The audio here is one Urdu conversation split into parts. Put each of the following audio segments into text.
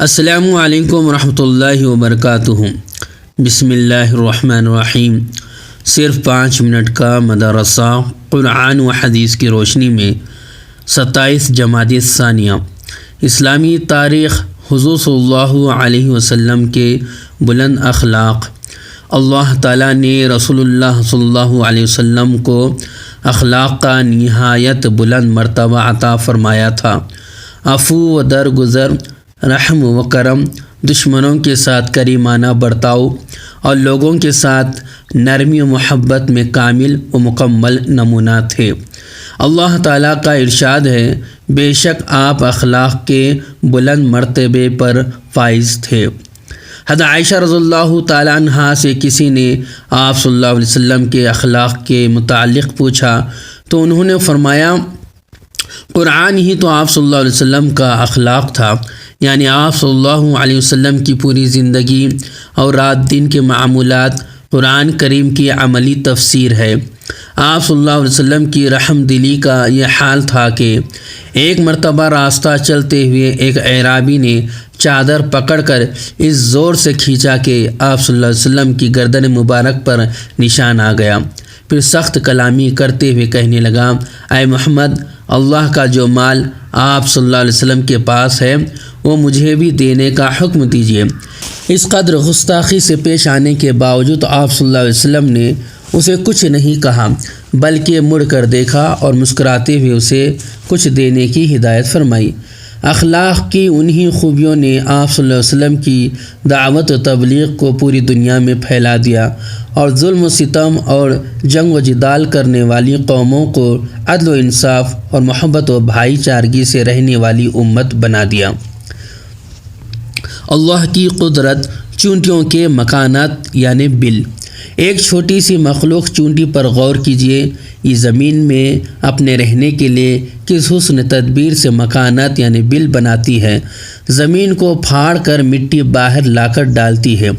السلام علیکم ورحمۃ اللہ وبرکاتہ۔ بسم اللہ الرحمن الرحیم۔ صرف 5 منٹ کا مدرسہ قرآن و حدیث کی روشنی میں 27 جمادی الثانیہ۔ اسلامی تاریخ، حضور صلی اللہ علیہ وسلم کے بلند اخلاق۔ اللہ تعالیٰ نے رسول اللہ صلی اللہ علیہ وسلم کو اخلاق کا نہایت بلند مرتبہ عطا فرمایا تھا۔ عفو و درگزر، رحم و کرم، دشمنوں کے ساتھ کریمانہ برتاؤ اور لوگوں کے ساتھ نرمی و محبت میں کامل و مکمل نمونہ تھے۔ اللہ تعالیٰ کا ارشاد ہے، بے شک آپ اخلاق کے بلند مرتبے پر فائز تھے۔ حضرت عائشہ رضی اللہ تعالیٰ عنہا سے کسی نے آپ صلی اللہ علیہ وسلم کے اخلاق کے متعلق پوچھا تو انہوں نے فرمایا، قرآن ہی تو آپ صلی اللہ علیہ وسلم کا اخلاق تھا، یعنی آپ صلی اللہ علیہ وسلم کی پوری زندگی اور رات دن کے معمولات قرآن کریم کی عملی تفسیر ہے۔ آپ صلی اللہ علیہ وسلم کی رحم دلی کا یہ حال تھا کہ ایک مرتبہ راستہ چلتے ہوئے ایک اعرابی نے چادر پکڑ کر اس زور سے کھینچا کہ آپ صلی اللہ علیہ وسلم کی گردن مبارک پر نشان آ گیا۔ پھر سخت کلامی کرتے ہوئے کہنے لگا، اے محمد، اللہ کا جو مال آپ صلی اللہ علیہ وسلم کے پاس ہے وہ مجھے بھی دینے کا حکم دیجیے۔ اس قدر گستاخی سے پیش آنے کے باوجود آپ صلی اللہ علیہ وسلم نے اسے کچھ نہیں کہا، بلکہ مڑ کر دیکھا اور مسکراتے ہوئے اسے کچھ دینے کی ہدایت فرمائی۔ اخلاق کی انہی خوبیوں نے آپ صلی اللہ علیہ وسلم کی دعوت و تبلیغ کو پوری دنیا میں پھیلا دیا اور ظلم و ستم اور جنگ و جدال کرنے والی قوموں کو عدل و انصاف اور محبت و بھائی چارگی سے رہنے والی امت بنا دیا۔ اللہ کی قدرت، چونٹیوں کے مکانات یعنی بل۔ ایک چھوٹی سی مخلوق چونٹی پر غور کیجیے، یہ زمین میں اپنے رہنے کے لیے کس حسن تدبیر سے مکانات یعنی بل بناتی ہے۔ زمین کو پھاڑ کر مٹی باہر لا کر ڈالتی ہے،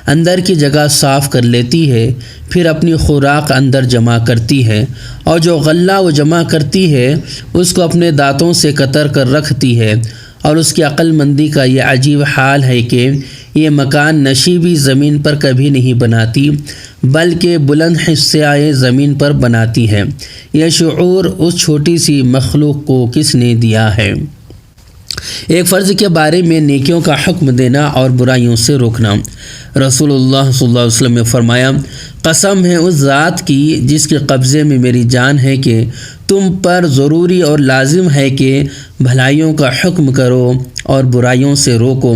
اندر کی جگہ صاف کر لیتی ہے، پھر اپنی خوراک اندر جمع کرتی ہے، اور جو غلہ وہ جمع کرتی ہے اس کو اپنے دانتوں سے کتر کر رکھتی ہے۔ اور اس کی عقل مندی کا یہ عجیب حال ہے کہ یہ مکان نشی بھی زمین پر کبھی نہیں بناتی، بلکہ بلند حصے زمین پر بناتی ہے۔ یہ شعور اس چھوٹی سی مخلوق کو کس نے دیا ہے؟ ایک فرض کے بارے میں نیکیوں کا حکم دینا اور برائیوں سے روکنا۔ رسول اللہ صلی اللہ علیہ وسلم نے فرمایا، قسم ہے اس ذات کی جس کے قبضے میں میری جان ہے کہ تم پر ضروری اور لازم ہے کہ بھلائیوں کا حکم کرو اور برائیوں سے روکو،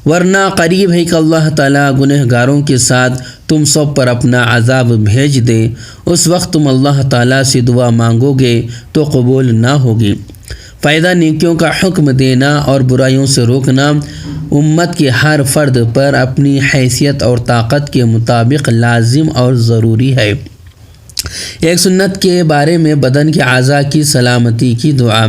ورنہ قریب ہے کہ اللہ تعالیٰ گنہگاروں کے ساتھ تم سب پر اپنا عذاب بھیج دے۔ اس وقت تم اللہ تعالیٰ سے دعا مانگو گے تو قبول نہ ہوگی۔ فائدہ، نیکیوں کا حکم دینا اور برائیوں سے روکنا امت کے ہر فرد پر اپنی حیثیت اور طاقت کے مطابق لازم اور ضروری ہے۔ ایک سنت کے بارے میں بدن کے اعضاء کی سلامتی کی دعا۔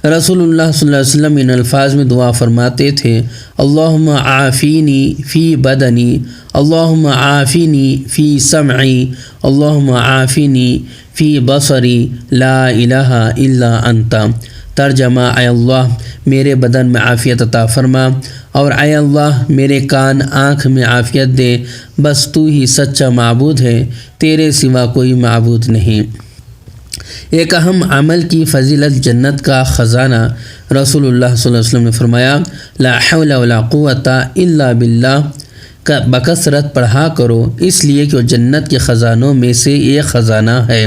رسول اللہ صلی اللہ علیہ وسلم ان الفاظ میں دعا فرماتے تھے، اللہم عافینی فی بدنی، اللہم عافینی فی سمعی، اللہم عافینی فی بصری، لا الہ الا انت۔ ترجمہ، اے اللہ میرے بدن میں عافیت عطا فرما، اور اے اللہ میرے کان آنکھ میں عافیت دے، بس تو ہی سچا معبود ہے، تیرے سوا کوئی معبود نہیں۔ ایک اہم عمل کی فضیلت، جنت کا خزانہ۔ رسول اللہ صلی اللہ علیہ وسلم نے فرمایا، لا حول ولا قوت الا باللہ کا بکثرت پڑھا کرو، اس لیے کہ وہ جنت کے خزانوں میں سے ایک خزانہ ہے۔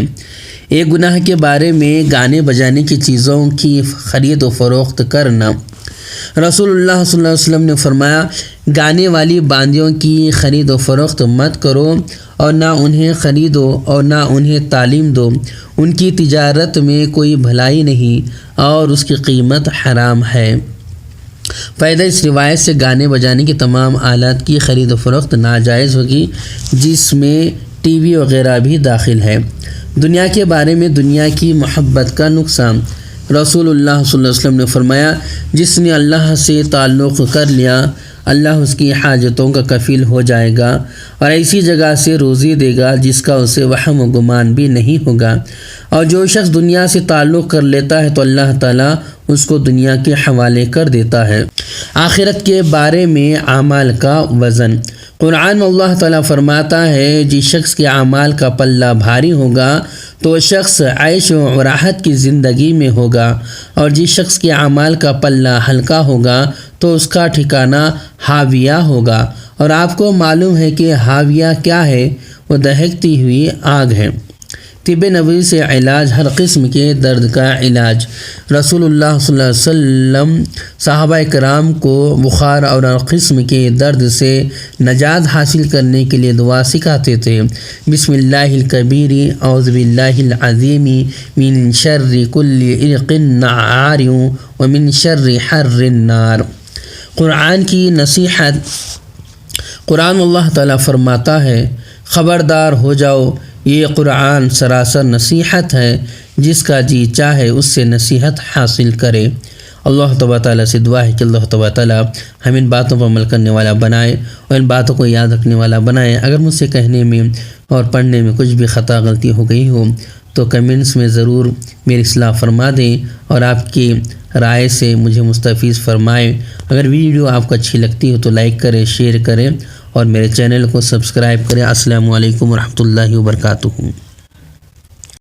ایک گناہ کے بارے میں گانے بجانے کی چیزوں کی خرید و فروخت کرنا۔ رسول اللہ صلی اللہ علیہ وسلم نے فرمایا، گانے والی باندیوں کی خرید و فروخت مت کرو، اور نہ انہیں خریدو اور نہ انہیں تعلیم دو، ان کی تجارت میں کوئی بھلائی نہیں اور اس کی قیمت حرام ہے۔ فائدہ، اس روایت سے گانے بجانے کے تمام آلات کی خرید و فروخت ناجائز ہوگی، جس میں ٹی وی وغیرہ بھی داخل ہے۔ دنیا کے بارے میں دنیا کی محبت کا نقصان۔ رسول اللہ صلی اللہ علیہ وسلم نے فرمایا، جس نے اللہ سے تعلق کر لیا، اللہ اس کی حاجتوں کا کفیل ہو جائے گا اور ایسی جگہ سے روزی دے گا جس کا اسے وہم و گمان بھی نہیں ہوگا۔ اور جو شخص دنیا سے تعلق کر لیتا ہے تو اللہ تعالیٰ اس کو دنیا کے حوالے کر دیتا ہے۔ آخرت کے بارے میں اعمال کا وزن۔ قرآن میں اللہ تعالیٰ فرماتا ہے جس شخص کے اعمال کا پلہ بھاری ہوگا تو وہ شخص عیش و راحت کی زندگی میں ہوگا، اور جس شخص کے اعمال کا پلہ ہلکا ہوگا تو اس کا ٹھکانہ حاویہ ہوگا۔ اور آپ کو معلوم ہے کہ حاویہ کیا ہے؟ وہ دہکتی ہوئی آگ ہے۔ طب نبوی سے علاج، ہر قسم کے درد کا علاج۔ رسول اللہ صلی اللہ علیہ وسلم صحابہ کرام کو بخار اور ہر قسم کے درد سے نجات حاصل کرنے کے لیے دعا سکھاتے تھے۔ بسم اللہ الکبیر اعوذ باللہ العظیم من شر کل عرق نعار ومن شر حر النار۔ قرآن کی نصیحت۔ قرآن اللہ تعالیٰ فرماتا ہے خبردار ہو جاؤ، یہ قرآن سراسر نصیحت ہے، جس کا جی چاہے اس سے نصیحت حاصل کرے۔ اللہ تبارک تعالیٰ سے دعا ہے کہ اللہ تبارک تعالیٰ ہم ان باتوں پر عمل کرنے والا بنائے اور ان باتوں کو یاد رکھنے والا بنائے۔ اگر مجھ سے کہنے میں اور پڑھنے میں کچھ بھی خطا غلطی ہو گئی ہو تو کمنٹس میں ضرور میری اصلاح فرما دیں اور آپ کی رائے سے مجھے مستفیض فرمائیں۔ اگر ویڈیو آپ کو اچھی لگتی ہو تو لائک کریں، شیئر کریں اور میرے چینل کو سبسکرائب کریں۔ السلام علیکم ورحمۃ اللہ وبرکاتہ۔